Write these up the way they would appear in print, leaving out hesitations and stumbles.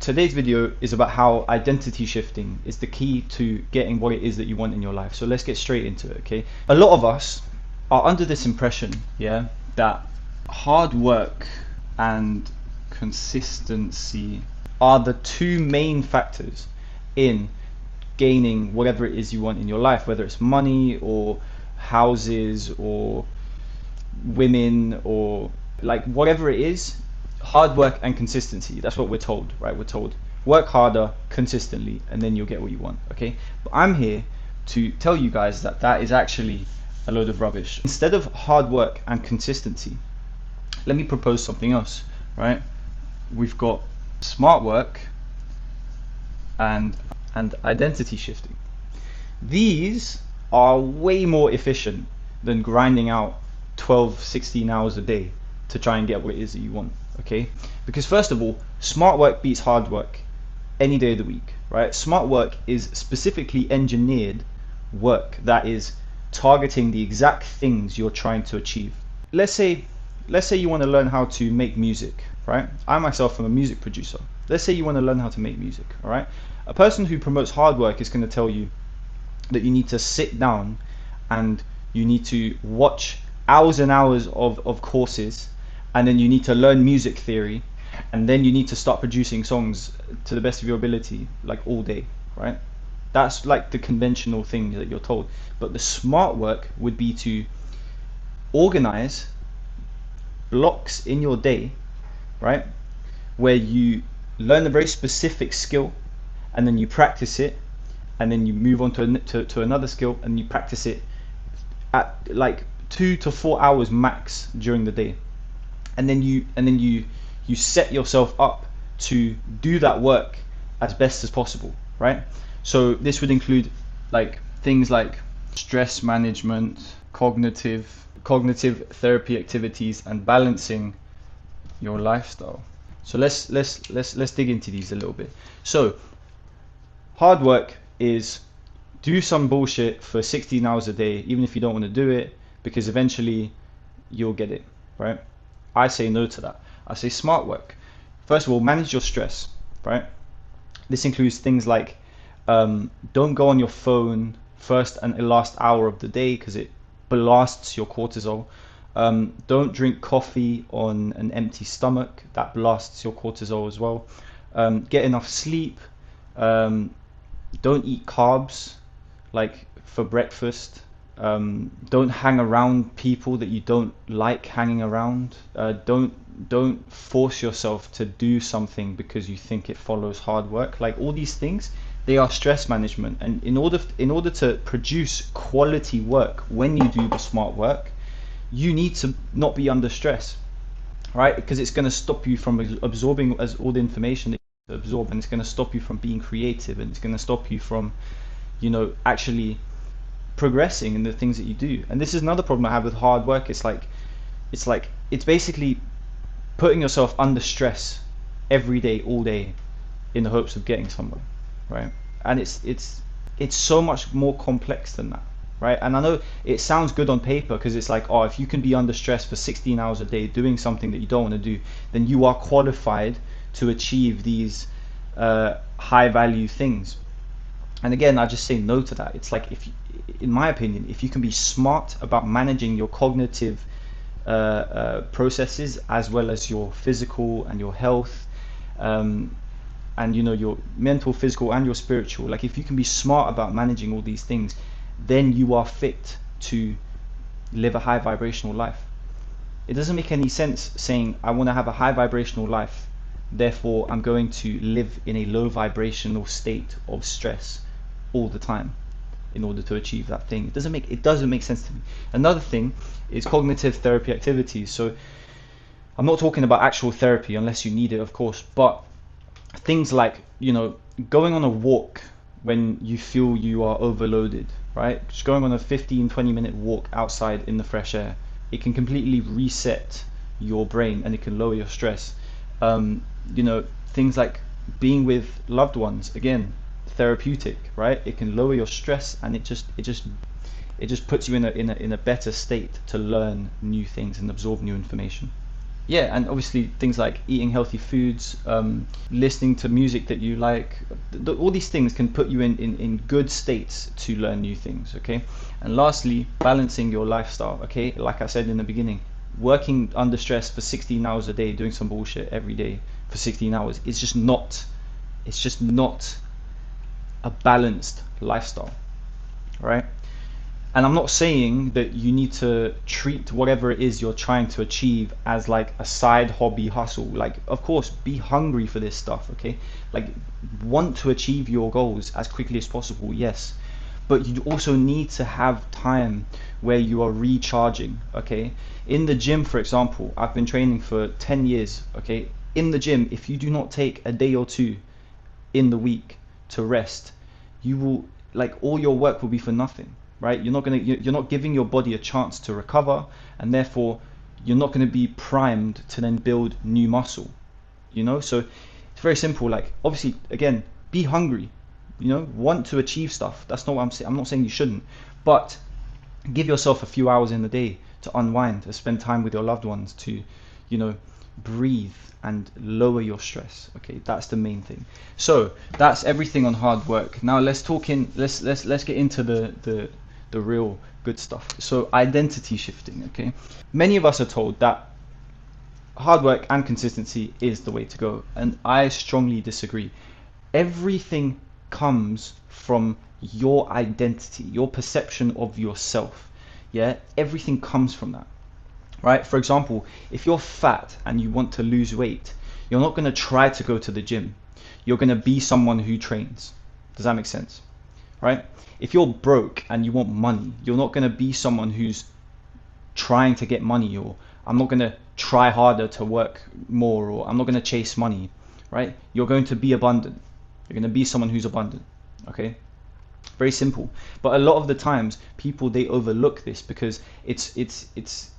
Today's video is about how identity shifting is the key to getting what it is that you want in your life. So let's get straight into it, okay? A lot of us are under this impression, yeah, that hard work and consistency are the two main factors in gaining whatever it is you want in your life, whether it's money or houses or women or like whatever it is. Hard work and consistency, that's what we're told, right? We're told work harder consistently and then you'll get what you want, okay? But I'm here to tell you guys that that is actually a load of rubbish. Instead of hard work and consistency, let me propose something else, right? We've got smart work and identity shifting. These are way more efficient than grinding out 12, 16 hours a day to try and get what it is that you want, okay? Because first of all, smart work beats hard work any day of the week, right? Smart work is specifically engineered work that is targeting the exact things you're trying to achieve. Let's say you want to learn how to make music, right? I myself am a music producer. Let's say you want to learn how to make music, all right? A person who promotes hard work is going to tell you that you need to sit down and you need to watch hours and hours of courses, and then you need to learn music theory, and then you need to start producing songs to the best of your ability, like all day, right? That's like the conventional thing that you're told. But the smart work would be to organize blocks in your day, right, where you learn a very specific skill and then you practice it, and then you move on to another skill and you practice it at like 2 to 4 hours max during the day, and then you set yourself up to do that work as best as possible, right? So this would include like things like stress management, cognitive therapy activities, and balancing your lifestyle. So let's dig into these a little bit. So hard work is do some bullshit for 16 hours a day, even if you don't want to do it, because eventually you'll get it, right? I say no to that. I say smart work. First of all, manage your stress, right? This includes things like don't go on your phone first and last hour of the day because it blasts your cortisol. Don't drink coffee on an empty stomach, that blasts your cortisol as well. Get enough sleep. Don't eat carbs like for breakfast. Don't hang around people that you don't like hanging around. Don't force yourself to do something because you think it follows hard work. Like all these things, they are stress management, and in order to produce quality work when you do the smart work, you need to not be under stress, right? Because it's going to stop you from absorbing all the information that you absorb, and it's going to stop you from being creative, and it's going to stop you from, you know, actually progressing in the things that you do. And this is another problem I have with hard work. It's basically putting yourself under stress every day, all day, in the hopes of getting somewhere, right? And it's so much more complex than that, right? And I know it sounds good on paper because it's like, oh, if you can be under stress for 16 hours a day doing something that you don't want to do, then you are qualified to achieve these high value things. And again, I just say no to that. It's like, in my opinion, if you can be smart about managing your cognitive processes as well as your physical and your health, and you know, your mental, physical, and your spiritual, like if you can be smart about managing all these things, then you are fit to live a high vibrational life. It doesn't make any sense saying I want to have a high vibrational life, therefore I'm going to live in a low vibrational state of stress all the time in order to achieve that thing. It doesn't make sense to me. Another thing is cognitive therapy activities. So I'm not talking about actual therapy unless you need it, of course, but things like, you know, going on a walk when you feel you are overloaded, right? Just going on a 15-20 minute walk outside in the fresh air, it can completely reset your brain and it can lower your stress. You know, things like being with loved ones, again, therapeutic, right? It can lower your stress, and it just puts you in a better state to learn new things and absorb new information. yeah, and obviously things like eating healthy foods, listening to music that you like, all these things can put you in good states to learn new things, okay? And lastly, balancing your lifestyle, okay? Like I said in the beginning, working under stress for 16 hours a day, doing some bullshit every day for 16 hours, it's just not a balanced lifestyle, right? And I'm not saying that you need to treat whatever it is you're trying to achieve as like a side hobby hustle. Like, of course, be hungry for this stuff, okay? Like, want to achieve your goals as quickly as possible, yes. But you also need to have time where you are recharging, okay? In the gym, for example, I've been training for 10 years, okay? In the gym, if you do not take a day or two in the week to rest, you will, like, all your work will be for nothing, right? You're not giving your body a chance to recover, and therefore you're not going to be primed to then build new muscle, you know? So it's very simple. Like, obviously, again, be hungry, you know, want to achieve stuff. That's not what I'm saying. I'm not saying you shouldn't, but give yourself a few hours in the day to unwind, to spend time with your loved ones, to, you know, breathe and lower your stress. Okay, that's the main thing. So that's everything on hard work. Now let's get into the real good stuff. So identity shifting, okay? Many of us are told that hard work and consistency is the way to go, and I strongly disagree. Everything comes from your identity, your perception of yourself. Yeah, everything comes from that. Right? For example, if you're fat and you want to lose weight, you're not going to try to go to the gym. You're going to be someone who trains. Does that make sense? Right? If you're broke and you want money, you're not going to be someone who's trying to get money, or I'm not going to try harder to work more, or I'm not going to chase money, right? You're going to be abundant. You're going to be someone who's abundant. Okay? Very simple. But a lot of the times people, they overlook this because it's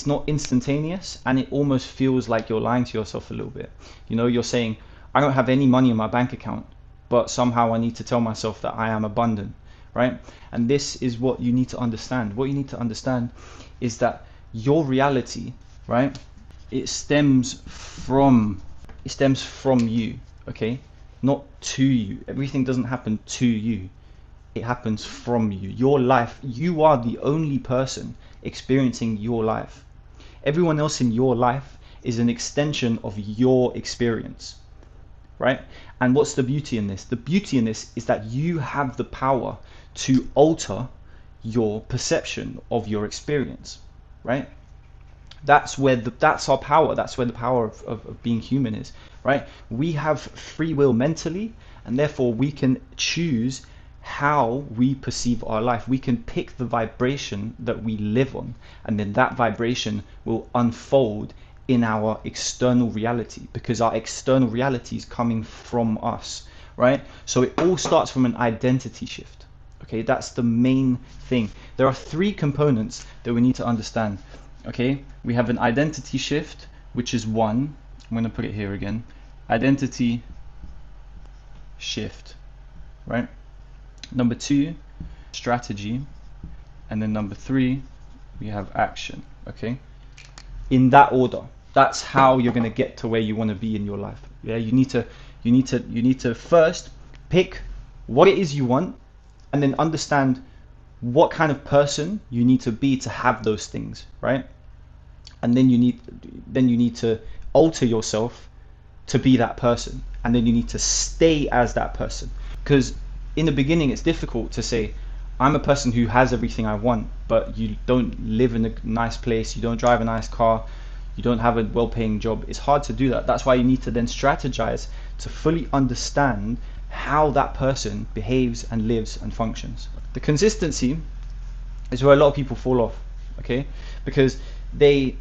not instantaneous, and it almost feels like you're lying to yourself a little bit. You know, you're saying, I don't have any money in my bank account, but somehow I need to tell myself that I am abundant, right? And this is what you need to understand. What you need to understand is that your reality, right, it stems from you, okay? Not to you. Everything doesn't happen to you. It happens from you. Your life, you are the only person experiencing your life. Everyone else in your life is an extension of your experience, right? And what's the beauty in this? The beauty in this is that you have the power to alter your perception of your experience, right? That's our power. That's where the power of being human is, right? We have free will mentally, and therefore we can choose how we perceive our life. We can pick the vibration that we live on, and then that vibration will unfold in our external reality, because our external reality is coming from us, right? So it all starts from an identity shift. Okay, that's the main thing. There are three components that we need to understand. Okay, we have an identity shift, which is one. I'm going to put it here again. Identity shift, right? Number two, strategy. And then number three, we have action. Okay, in that order. That's how you're going to get to where you want to be in your life. Yeah, you need to first pick what it is you want, and then understand what kind of person you need to be to have those things, right? And then you need to alter yourself to be that person, and then you need to stay as that person. Because in the beginning it's difficult to say, I'm a person who has everything I want, but you don't live in a nice place, you don't drive a nice car, you don't have a well-paying job. It's hard to do that. That's why you need to then strategize to fully understand how that person behaves and lives and functions. The consistency is where a lot of people fall off, okay? Because they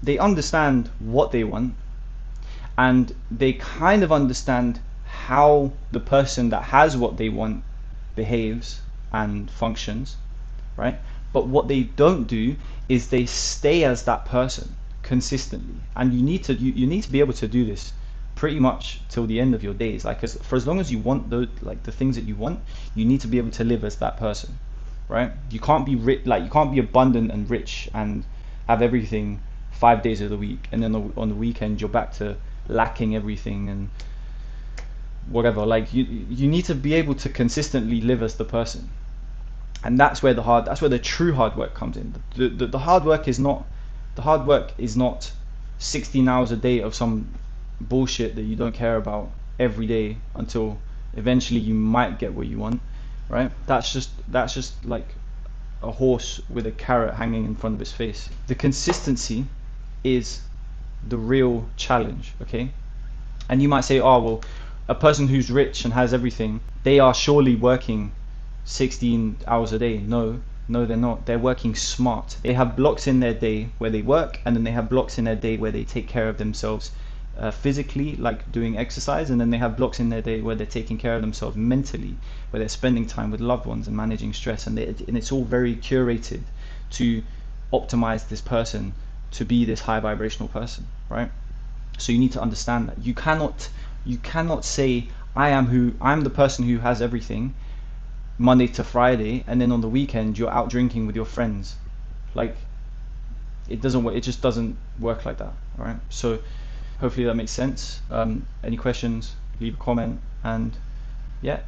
understand what they want, and they kind of understand how the person that has what they want behaves and functions, right? But what they don't do is they stay as that person consistently. And you need to be able to do this pretty much till the end of your days. Like, for as long as you want the things that you want, you need to be able to live as that person, right? You can't be rich, like you can't be abundant and rich and have everything 5 days of the week, and then on the weekend you're back to lacking everything and whatever. Like you need to be able to consistently live as the person, and that's where the true hard work comes in. The hard work is not 16 hours a day of some bullshit that you don't care about every day until eventually you might get what you want, right? That's just like a horse with a carrot hanging in front of its face. The consistency is the real challenge, okay? And you might say, oh well, a person who's rich and has everything, they are surely working 16 hours a day. No, they're not. They're working smart. They have blocks in their day where they work, and then they have blocks in their day where they take care of themselves physically, like doing exercise, and then they have blocks in their day where they're taking care of themselves mentally, where they're spending time with loved ones and managing stress, and it's all very curated to optimize this person to be this high vibrational person, right? So you need to understand that you cannot say I'm the person who has everything Monday to Friday, and then on the weekend you're out drinking with your friends. Like, it doesn't work. It just doesn't work like that. All right. So hopefully that makes sense. Any questions? Leave a comment, and yeah,